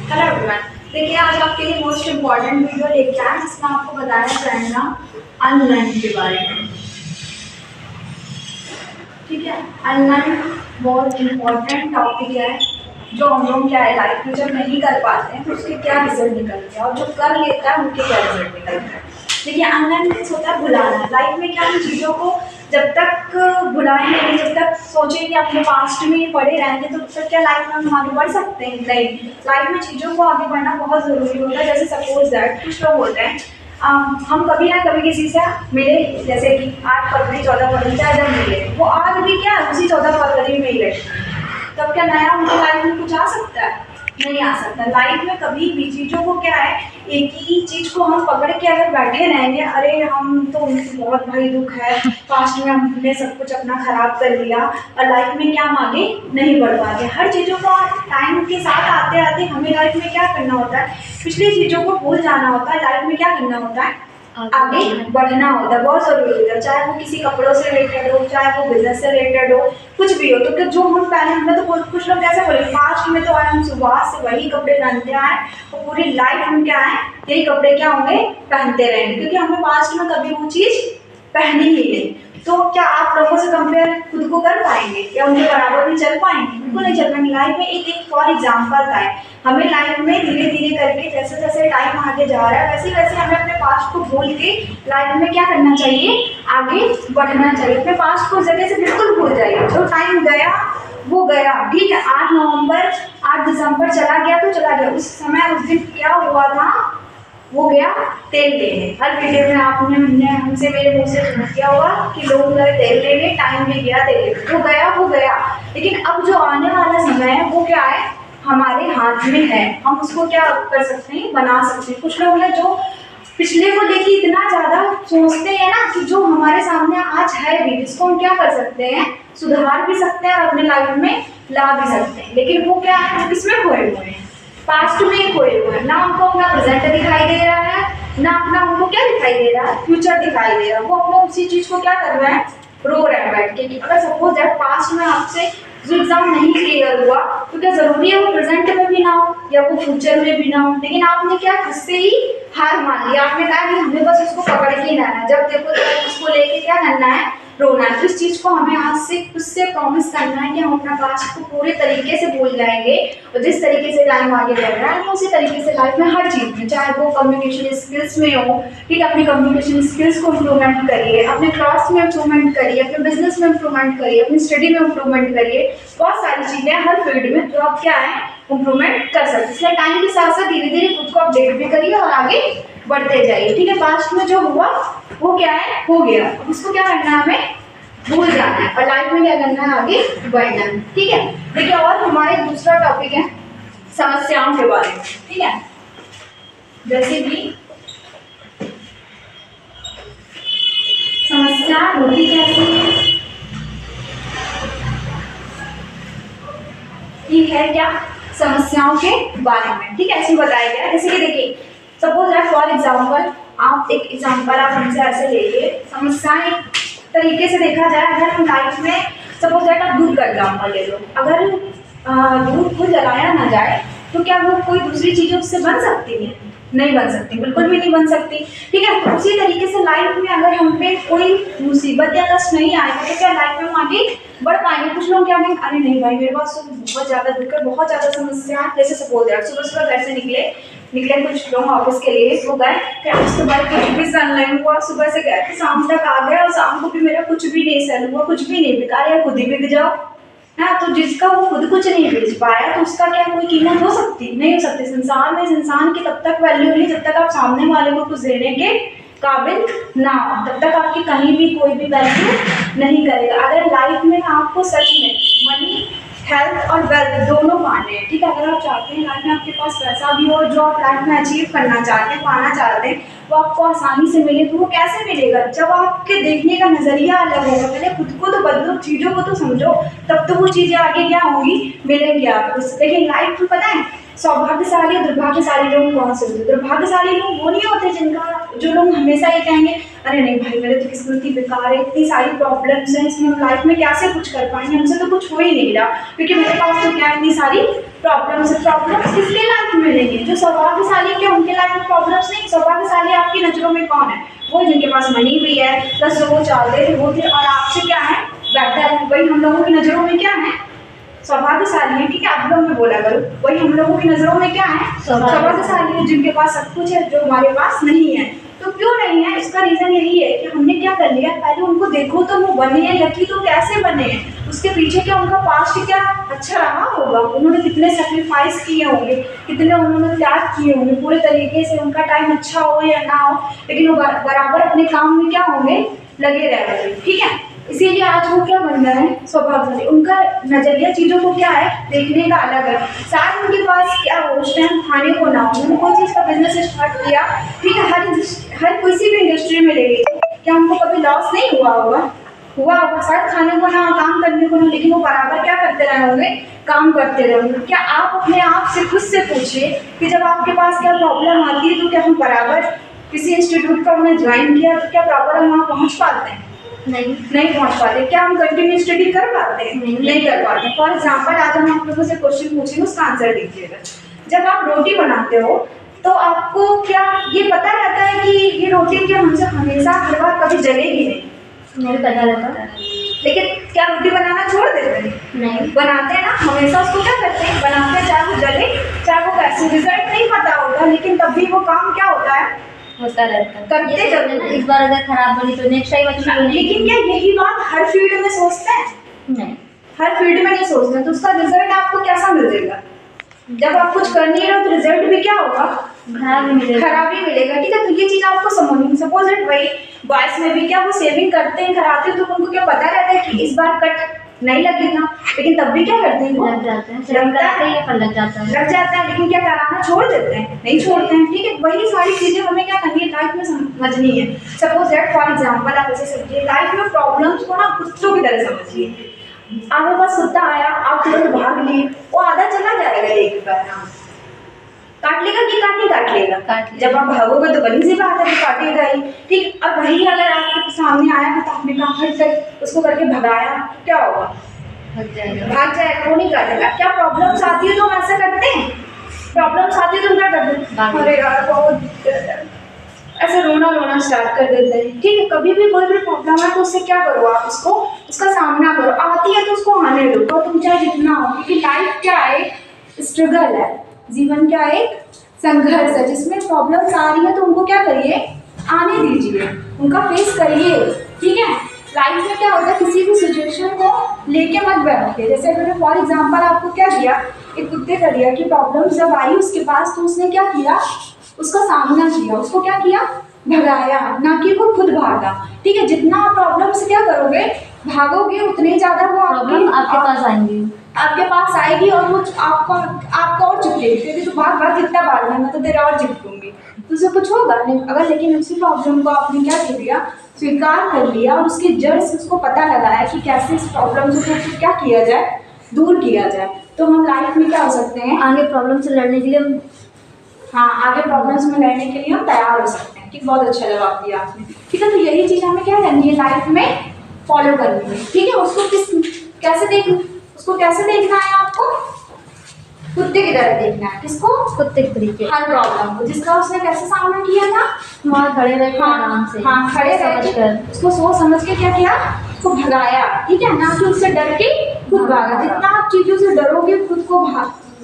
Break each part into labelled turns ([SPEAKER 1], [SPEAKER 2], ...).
[SPEAKER 1] Hello everyone, देखिए आज आपके लिए मोस्ट इम्पॉर्टेंट वीडियो लेके आए जिसमें आपको बताया जाएगा अनलर्न के बारे में। ठीक है, अनलर्न बहुत इम्पॉर्टेंट टॉपिक है जो हम लोग क्या है लाइफ में जब नहीं कर पाते हैं तो उसके क्या रिजल्ट निकलते हैं और जो कर लेता है उनके क्या रिजल्ट निकलते हैं। देखिए अनलर्न मीन्स होता है भुलाना। लाइफ में क्या हम चीज़ों को जब तक भुलाएंगे नहीं, जब तक सोचेंगे अपने पास्ट में ही पड़े रहेंगे तो फिर क्या लाइफ में हम आगे बढ़ सकते हैं? नहीं। लाइफ में चीज़ों को आगे बढ़ना बहुत ज़रूरी होता है। जैसे सपोज दैट कुछ लोग होते हैं हम कभी ना कभी किसी से मिले, जैसे कि 8 फरवरी 14 फरवरी चाहे जब मिले वो आज भी क्या उसी 14 फरवरी में ही रहते हैं। तब क्या नया उनकी लाइफ में कुछ आ सकता है? नहीं आ सकता। लाइफ में कभी भी चीज़ों को क्या है एक ही चीज़ को हम पकड़ के अगर बैठे रहेंगे, अरे हम तो बहुत भाई दुख है, पास्ट में हमने सब कुछ अपना खराब कर लिया और लाइफ में क्या हम आगे नहीं बढ़ पाते। हर चीज़ों को टाइम के साथ आते आते हमें लाइफ में क्या करना होता है, पिछली चीज़ों को भूल जाना होता है। लाइफ में क्या करना होता है, आगे बढ़ना होता है, बहुत ज़रूरी होता है। चाहे वो किसी कपड़ों से रिलेटेड हो, चाहे वो बिजनेस से रिलेटेड हो, कुछ भी हो। तो जो हम पहले हमें तो कुछ लोग कैसे बोले पास्ट में तो आए हम सुबह से वही कपड़े पहनते आए और पूरी लाइफ हम क्या है यही कपड़े क्या होंगे पहनते रहेंगे, क्योंकि हमने पास्ट में कभी वो चीज़ पहनी ही नहीं। तो क्या आप लोगों से कंपेयर खुद को कर पाएंगे या उनके बराबर भी चल पाएंगे? बिल्कुल नहीं चल पाएंगे। लाइफ में एक फॉर एग्जाम्पल था, हमें लाइफ में धीरे धीरे करके जैसे जैसे टाइम आगे जा रहा है वैसे वैसे हमें अपने पास्ट को भूल के लाइफ में क्या करना चाहिए, आगे बढ़ना चाहिए। अपने पास्ट को जगह से बिल्कुल भूल जाइए। जो टाइम गया वो गया, ठीक है। 8 नवंबर 8 दिसंबर चला गया तो चला गया। उस समय उस दिन क्या हुआ था, वो गया तेल लेने। हर वीडियो में आपने हमसे मेरे मुंह से सुन किया होगा कि लोग गए तेल लेने, टाइम भी गया तेल लेने, वो गया। लेकिन अब जो आने वाला समय है वो क्या है, हमारे हाथ में है। हम उसको क्या कर सकते हैं, बना सकते हैं। कुछ लोग हैं जो पिछले को लेके इतना ज़्यादा सोचते हैं ना कि जो हमारे सामने आज है भी, जिसको हम क्या कर सकते हैं, सुधार भी सकते हैं और अपने लाइफ में ला भी सकते हैं। लेकिन वो क्या है, वो किसमें खोए हुए हैं, पास्ट में खोए हुए हैं। ना उनको अपना प्रेजेंट दिखाई दे रहा है, ना अपना उनको क्या दिखाई दे रहा है, फ्यूचर दिखाई दे रहा है। वो अपना उसी चीज़ को क्या कर रहे हैं, रो रहे हैं बैठ के। अगर सपोज दैट पास्ट में आपसे जो एग्जाम नहीं क्लियर हुआ तो क्या जरूरी है वो प्रेजेंट में भी ना हो या वो फ्यूचर में भी ना हो, लेकिन आपने क्या खुद से ही हार मान लिया। आपने कहा कि हमें बस उसको पकड़ के ही रहना है, जब देखो तो उसको लेके क्या करना है, रोना है। तो इस चीज़ को हमें आज से खुद से प्रॉमिस करना है कि हम अपना पास्ट को पूरे तरीके से भूल जाएंगे और जिस तरीके से टाइम आगे बढ़ रहा है उसी तरीके से लाइफ में हर चीज़ में, चाहे वो कम्युनिकेशन स्किल्स में हो, ठीक है, अपनी कम्युनिकेशन स्किल्स को इम्प्रूवमेंट करिए, अपने क्लास में इम्प्रूवमेंट करिए, अपने बिजनेस में इम्प्रूवमेंट करिए, अपनी स्टडी में इम्प्रूवमेंट करिए। बहुत सारी चीज़ें हर फील्ड में जो आप क्या है इम्प्रूवमेंट कर सकते हैं। इसलिए टाइम के साथ साथ धीरे धीरे खुद को अपडेट भी करिए और आगे बढ़ते जाइए। ठीक है, पास्ट में जो हुआ वो क्या है, हो गया। अब उसको क्या करना है, हमें भूल जाना है और लाइफ में क्या करना है, आगे बढ़ना है। ठीक है, देखिए और हमारे दूसरा टॉपिक है समस्याओं के बारे में। ठीक है, जैसे कि समस्या होती कैसी है, ठीक है, क्या समस्याओं के बारे में, ठीक है, ऐसे बताया गया। जैसे कि देखिए सपोज दैट फॉर एग्जाम्पल, आप एक एग्जाम्पल आप हमसे ऐसे लीजिए। समस्याएं तरीके से देखा जाए, अगर हम लाइफ में सपोज दैट आप दूध का एग्जाम्पल ले लो। अगर दूध को जलाया ना जाए तो क्या वो कोई दूसरी चीज़ उससे बन सकती है? नहीं बन सकती, बिल्कुल भी नहीं बन सकती। ठीक है, तो उसी तरीके से लाइफ में अगर हम पे कोई मुसीबत या कष्ट नहीं आएगा तो क्या लाइफ में हम आगे बढ़ पाएंगे? कुछ लोग क्या कहेंगे, अरे नहीं भाई मेरे पास तो बहुत ज़्यादा दुख है, बहुत ज़्यादा समस्या है। जैसे सपोज दैट सुबह सुबह घर से निकले कुछ लोग ऑफिस के लिए, वो गए कि आज तो भाई कुछ भी सन नहीं हुआ, सुबह से गए थे शाम तक आ गए और शाम को भी मेरा कुछ भी नहीं सन हुआ, कुछ भी नहीं बिका, या खुद ही बिक जाओ। हाँ, तो जिसका वो खुद कुछ नहीं बेच पाया तो उसका क्या कोई कीमत हो सकती? नहीं हो सकती। संसार में इस इंसान की तब तक वैल्यू नहीं जब तक आप सामने वाले को कुछ देने के काबिल ना हो, तब तक आपकी कहीं भी कोई भी वैल्यू नहीं करेगा। अगर लाइफ में आपको सच में मनी, हेल्थ और वेल्थ दोनों पाने हैं, ठीक है, अगर आप चाहते हैं लाइफ में आपके पास पैसा भी हो, जो आप लाइफ में अचीव करना चाहते हैं, पाना चाहते हैं, वो आपको आसानी से मिले, तो वो कैसे मिलेगा? जब आपके देखने का नज़रिया अलग होगा। पहले खुद को तो बदलो, चीज़ों को तो समझो, तब तो वो चीज़ें आगे क्या होंगी, मिलेंगी आपको। लेकिन लाइफ में पता है सौभाग्यशाली और दुर्भाग्यशाली लोग कौन से होते हैं? दुर्भाग्यशाली लोग वो नहीं होते जो लोग हमेशा ये कहेंगे अरे नहीं भाई मेरे तो किस्मत ही बेकार है, इतनी सारी प्रॉब्लम्स हैं, इसमें हम लाइफ में कैसे कुछ कर पाएंगे, हमसे तो कुछ हो ही नहीं रहा, क्योंकि मेरे पास तो क्या इतनी सारी प्रॉब्लम्स है। प्रॉब्लम्स किसके लाइफ में नहीं सौभाग्यशाली क्या उनके लाइफ में प्रॉब्लम्स नहीं? सौभाग्यशाली आपकी नजरों में कौन है? वो जिनके पास मनी भी है, 10 लोग चाहते थे वो थे, और आपसे क्या है, बेटर है। वही हम लोगों की नजरों में क्या है? सौभाग्यशाली है। ठीक है, आप लोग में बोला करो, वही हम लोगों की नजरों में क्या है? सौभाग्यशाली है, जिनके पास सब कुछ है जो हमारे पास नहीं है। तो क्यों नहीं है? इसका रीजन यही है कि हमने क्या कर लिया, पहले उनको देखो तो वो बने हैं लकी, तो कैसे बने हैं, उसके पीछे क्या उनका पास्ट क्या अच्छा रहा होगा, उन्होंने कितने सेक्रीफाइस किए होंगे, कितने उन्होंने त्याग किए होंगे, पूरे तरीके से उनका टाइम अच्छा हो या ना हो, लेकिन वो बराबर अपने काम में क्या होंगे, लगे रहेंगे। ठीक है, इसीलिए आज वो क्या बन रहे हैं, सौभाग्यशाली। उनका नजरिया चीज़ों को क्या है, देखने का अलग है। शायद उनके पास क्या हो उस टाइम खाने को ना हो, उन्होंने कोई चीज़ का बिजनेस स्टार्ट किया, ठीक है, हर किसी भी इंडस्ट्री में ले लीजिए, क्या उनको कभी लॉस नहीं हुआ होगा? हुआ होगा, शायद खाने को ना, काम करने को ना, लेकिन वो बराबर क्या करते रहे होंगे, काम करते रहे होंगे। क्या आप अपने आप से खुद से पूछिए कि जब आपके पास क्या प्रॉब्लम आती है तो क्या हम बराबर किसी इंस्टीट्यूट का हमने ज्वाइन किया तो क्या प्रॉपर हम वहाँ पहुँच पाते हैं? नहीं पहुंच पाते। क्या हम कंटिन्यू स्टडी कर पाते हैं? नहीं कर पाते। फॉर एग्जाम्पल आज हम आप लोगों से क्वेश्चन पूछेंगे, उसका आंसर दीजिएगा। जब आप रोटी बनाते हो तो आपको क्या ये पता रहता है कि ये रोटी क्या हमसे हमेशा हर बार कभी जलेगी नहीं पता रहता, लेकिन क्या रोटी बनाना छोड़ देते हैं? नहीं, बनाते हैं ना, हमेशा उसको क्या करते हैं, बनाते हैं, चाहे वो जले चाहे वो कैसे, रिजल्ट नहीं पता होगा, लेकिन तब भी वो काम क्या होता है, होता रहता है, करते जरूर।
[SPEAKER 2] इस बार अगर खराब बनी तो नेक्स्ट टाइम अच्छी बनेगी।
[SPEAKER 1] लेकिन क्या यही बात हर फील्ड में सोचते हैं?
[SPEAKER 2] नहीं,
[SPEAKER 1] हर फील्ड में नहीं सोचते हैं, तो उसका रिजल्ट आपको कैसा मिलेगा? जब आप कुछ कर नहीं रहे हो तो रिजल्ट भी क्या होगा, खराब ही मिलेगा। ठीक है, तो ये चीज आपको समझनी। सपोज इट वही बॉयज में भी क्या वो सेविंग करते हैं, कराते हैं, तो उनको क्या पता रहता है कि इस बार कट नहीं लगेगा, लेकिन तब भी क्या करते हैं,
[SPEAKER 2] लग जाते हैं, लग
[SPEAKER 1] जाता है, लेकिन क्या कराना छोड़ देते हैं? नहीं छोड़ते हैं। ठीक है, वही सारी चीजें हमें क्या करनी है, लाइफ में समझनी है। सपोज दैट फॉर एग्जाम्पल आप ऐसे समझिए, लाइफ में प्रॉब्लम्स को ना कुत्तों की तरह समझिए। आपके पास कुत्ता आया, आप तुरंत भाग लिए, वो आधा चला जाएगा, एक बार काट लेगा कि काट लेगा। जब आप भागोगे तो बड़ी सी बात है, काटेगा ही। ठीक, अब वही अगर आपके सामने आया तो आपने कहा हट कर उसको करके भगाया, क्या होगा, भाग जाएगा, वो नहीं काटेगा। क्या प्रॉब्लम्स आती है तो हम ऐसा करते हैं? प्रॉब्लम्स आती है तो क्या करते हैं, अरे यार बहुत दिक्कत है, ऐसे रोना स्टार्ट कर देते हैं। ठीक है, कभी भी कोई भी प्रॉब्लम है तो उससे क्या करो, आप उसका सामना करो। आती है तो उसको आने दो, तो तुम चाहे जितना हो, क्योंकि लाइफ क्या है, स्ट्रगल है, जीवन क्या एक संघर्ष है, जिसमें प्रॉब्लम्स आ रही है तो उनको क्या करिए, आने दीजिए, उनका फेस करिए। ठीक है, लाइफ में क्या होता है, किसी भी सिचुएशन को लेके मत बैठिए। जैसे मैंने फॉर एग्जांपल आपको क्या किया, एक कुत्ते का दिया कि प्रॉब्लम जब आई उसके पास तो उसने क्या किया, उसका सामना किया, उसको क्या किया, भगाया, ना कि वो खुद भागा। ठीक है, जितना आप प्रॉब्लम से क्या करोगे, भागोगे, उतने ज्यादा वो
[SPEAKER 2] आपके पास आएंगी,
[SPEAKER 1] आपके पास आएगी, और वो आपका और चिपकेगी, क्योंकि तो बार कितना भागना, मैं तो तेरा और चिपकूंगी, तो उसे कुछ होगा नहीं। अगर लेकिन उसी प्रॉब्लम को आपने क्या कर दिया, स्वीकार कर लिया, और उसकी जड़ से उसको पता लगाया कि कैसे इस प्रॉब्लम से क्या किया जाए, दूर किया जाए, तो हम लाइफ में क्या हो सकते हैं,
[SPEAKER 2] आगे प्रॉब्लम से लड़ने के लिए
[SPEAKER 1] आगे प्रॉब्लम्स में लड़ने के लिए हम तैयार हो सकते हैं। ठीक, बहुत अच्छा जवाब दिया आपने। ठीक है, तो यही चीज़ हमें क्या करनी है, लाइफ में फॉलो करनी है। ठीक है, उसको कैसे देखना है आपको, कुत्ते की तरह देखना है। किसको?
[SPEAKER 2] कुत्ते के तरीके,
[SPEAKER 1] हर प्रॉब्लम को, जिसका उसने कैसे सामना किया था,
[SPEAKER 2] वहाँ खड़े रह आराम से,
[SPEAKER 1] खड़े रहकर उसको सोच समझ के क्या किया, उसको भगाया। ठीक है, ना कि उससे डर के खुद भागा। जितना आप चीज़ों से डरोगे,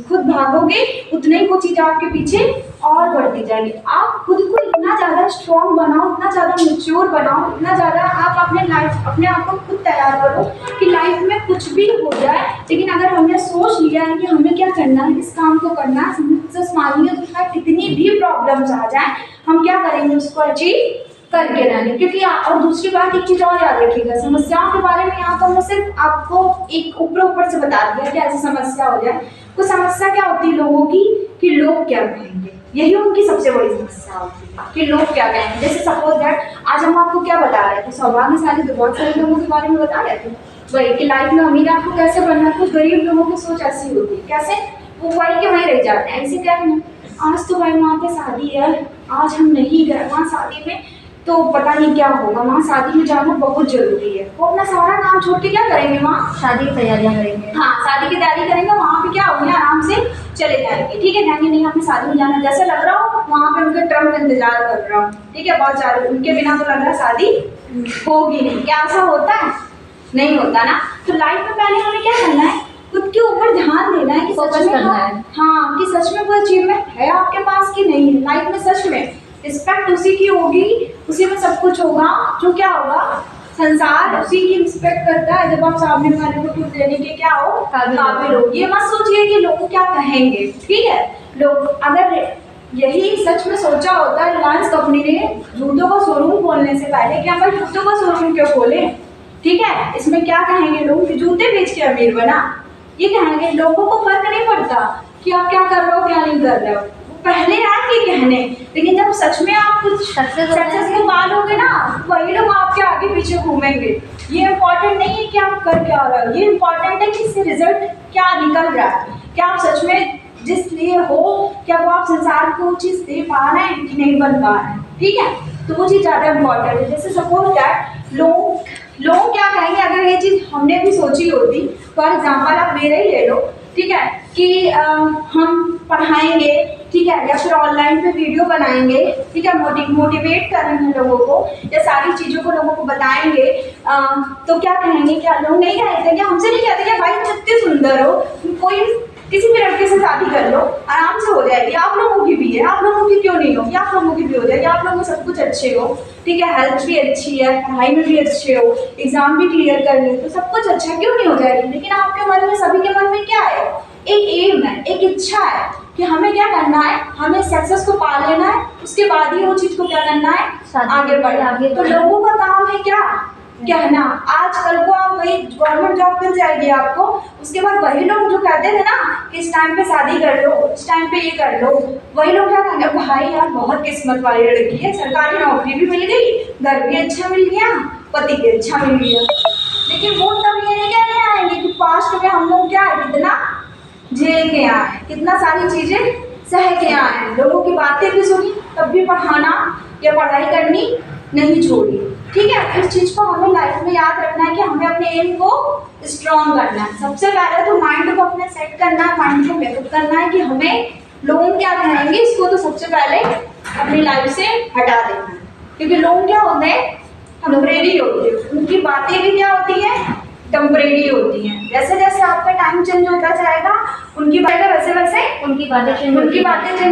[SPEAKER 1] खुद भागोगे, उतने ही वो चीज़ आपके पीछे और बढ़ती जाएगी। आप खुद को इतना ज़्यादा स्ट्रॉन्ग बनाओ, इतना ज़्यादा मैच्योर बनाओ, इतना ज़्यादा आप अपने आप को खुद तैयार करो कि लाइफ में कुछ भी हो जाए, लेकिन अगर हमने सोच लिया है कि हमें क्या करना है, इस काम को करना है, सक्सेस मानिए, तो कितनी भी प्रॉब्लम्स आ जाए, हम क्या करेंगे, उसको अचीव करके रहने। क्योंकि और दूसरी बात, एक चीज़ और याद रखिएगा, समस्याओं के बारे में यहाँ तो मैं सिर्फ आपको एक ऊपर से बता दिया कि ऐसी समस्या हो जाए। कुछ समस्या क्या होती है लोगों की, कि लोग क्या कहेंगे, यही उनकी सबसे बड़ी समस्या होती है कि लोग क्या कहेंगे। जैसे सपोज दैट आज हम आपको क्या बता रहे थे, सौभाग्यशाली तो बहुत सारे लोगों के बारे में बता रहे थे, वही कि लाइफ में अमीर आपको कैसे बनना है। कुछ गरीब लोगों की सोच ऐसी होती है, कैसे, वो वही के वहीं रह जाते हैं। ऐसे क्या है, आज तो भाई वहाँ पे शादी है, आज हम नहीं गए वहाँ शादी में, तो पता नहीं क्या होगा, वहाँ शादी में जाना बहुत जरूरी है। वो अपना सारा काम छोड़ के क्या करेंगे, वहाँ
[SPEAKER 2] शादी की तैयारियाँ करेंगे।
[SPEAKER 1] हाँ, शादी की तैयारी करेंगे, वहाँ पे क्या होंगे, आराम से चले जाएंगे, ठीक है, कहेंगे नहीं हमें शादी में जाना, जैसे लग रहा हो वहाँ पे उनके टर्म का इंतजार कर रहा हूँ, ठीक है, बहुत सारे उनके बिना तो लग रहा है शादी होगी नहीं। क्या ऐसा होता है? नहीं होता ना। तो लाइफ में पहले हमें क्या करना है, खुद के ऊपर ध्यान देना है कि सच
[SPEAKER 2] Focus
[SPEAKER 1] में
[SPEAKER 2] करना है।
[SPEAKER 1] हाँ कि सच में वो अचीवमेंट है आपके पास कि नहीं है। लाइफ में सच में रिस्पेक्ट उसी की होगी, उसी में सब कुछ होगा, जो क्या होगा, संसार उसी की रिस्पेक्ट करता है जब आप सामने वाले को कुछ देने के क्या हो, काबिल हो। ये मत सोचिए कि लोग क्या कहेंगे, ठीक है। लोग अगर यही सच में सोचा होता है रिलायंस कंपनी ने जूतों का शोरूम खोलने से पहले कि हम जूतों का शोरूम क्यों खोलें, ठीक है, इसमें क्या कहेंगे लोग कि जूते बेच के अमीर बना, ये कहेंगे। लोगों को फर्क नहीं पड़ता कि आप क्या कर रहे हो क्या नहीं कर रहे हो, वो पहले आएंगे कहने, लेकिन जब सच में आप कुछ सक्सेसफुल पालोगे ना, वही लोग आपके आगे पीछे घूमेंगे। ये इम्पोर्टेंट नहीं है कि आप कर क्या रहे हो, ये इम्पोर्टेंट है कि इससे रिजल्ट क्या निकल रहा है, क्या आप सच में जिस लिए हो, क्या वो आप संसार को वो चीज़ दे पा रहे हैं कि नहीं बन पा रहे हैं, ठीक है। तो वो चीज़ ज़्यादा इम्पोर्टेंट है। जैसे सपोज दैट लोग क्या कहेंगे, अगर ये चीज़ हमने भी सोची होती, फॉर एग्जाम्पल आप मेरा ही ले लो, ठीक है, कि हम पढ़ाएंगे, ठीक है, या फिर ऑनलाइन पे वीडियो बनाएंगे, ठीक है, मोटिवेट करेंगे लोगों को, या सारी चीज़ों को लोगों को बताएंगे, तो क्या कहेंगे, क्या लोग नहीं कहते, क्या हमसे नहीं कहते कि भाई तुम इतने सुंदर हो, कोई किसी भी लड़के से शादी कर लो, आराम से हो जाएगी, आप लोगों की भी है, आप लोगों की क्यों नहीं होगी, आप लोगों की भी हो जाएगी, आप लोगों को सब कुछ अच्छे हो, ठीक है, हेल्थ भी अच्छी है, पढ़ाई में भी अच्छे हो, एग्जाम भी क्लियर कर ले, तो सब कुछ अच्छा क्यों नहीं हो जाएगी। लेकिन आपके मन में, सभी के मन में क्या है, एक एम है, एक इच्छा है कि हमें क्या करना है, हमें सक्सेस को पा लेना है, उसके बाद ही वो चीज़ को क्या करना है, आगे बढ़ना। तो लोगों का काम है क्या कहना, आज कल को आप वही गवर्नमेंट जॉब मिल जाएगी आपको, उसके बाद वही लोग जो कहते थे ना कि इस टाइम पे शादी कर लो, इस टाइम पे ये कर लो, वही लोग क्या कहेंगे, भाई यार बहुत किस्मत वाली लड़की है, सरकारी नौकरी भी मिल गई, घर भी अच्छा मिल गया, पति भी अच्छा मिल गया। लेकिन वो तब ये नहीं कहने आएंगे कि पास्ट में हम लोग क्या है, कितना झेल के आए, कितना सारी चीज़ें सह के आए, लोगों की बातें भी सुनी, तब भी पढ़ाना या पढ़ाई करनी नहीं छोड़ी, ठीक है। इस चीज़ को हमें लाइफ में याद रखना है कि हमें अपने एम को स्ट्रॉन्ग करना है। सबसे पहले तो माइंड को अपने सेट करना है, माइंड को मेकअप करना है कि हमें लोग क्या कहेंगे, इसको तो सबसे पहले अपनी लाइफ से हटा देना है, क्योंकि लोग क्या होते हैं, टेम्परेरी होते हैं, उनकी बातें भी क्या होती हैं, टेम्परेरी होती हैं। जैसे जैसे आपका टाइम चेंज होता जाएगा, उनकी बातें वैसे वैसे
[SPEAKER 2] उनकी बातें चेंज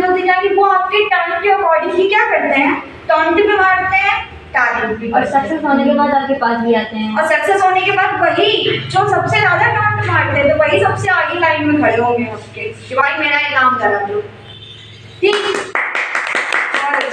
[SPEAKER 1] होती जाएगी। वो आपके टाइम के अकॉर्डिंग ही क्या करते हैं, टॉन्ट भी मारते हैं, तारीफ भी,
[SPEAKER 2] और सक्सेस होने के बाद आपके पास भी आते हैं,
[SPEAKER 1] और सक्सेस होने के बाद वही जो सबसे ज़्यादा टॉन्ट मारते हैं, तो वही सबसे आगे लाइन में खड़े होंगे आपके कि भाई मेरा ये काम करा दो।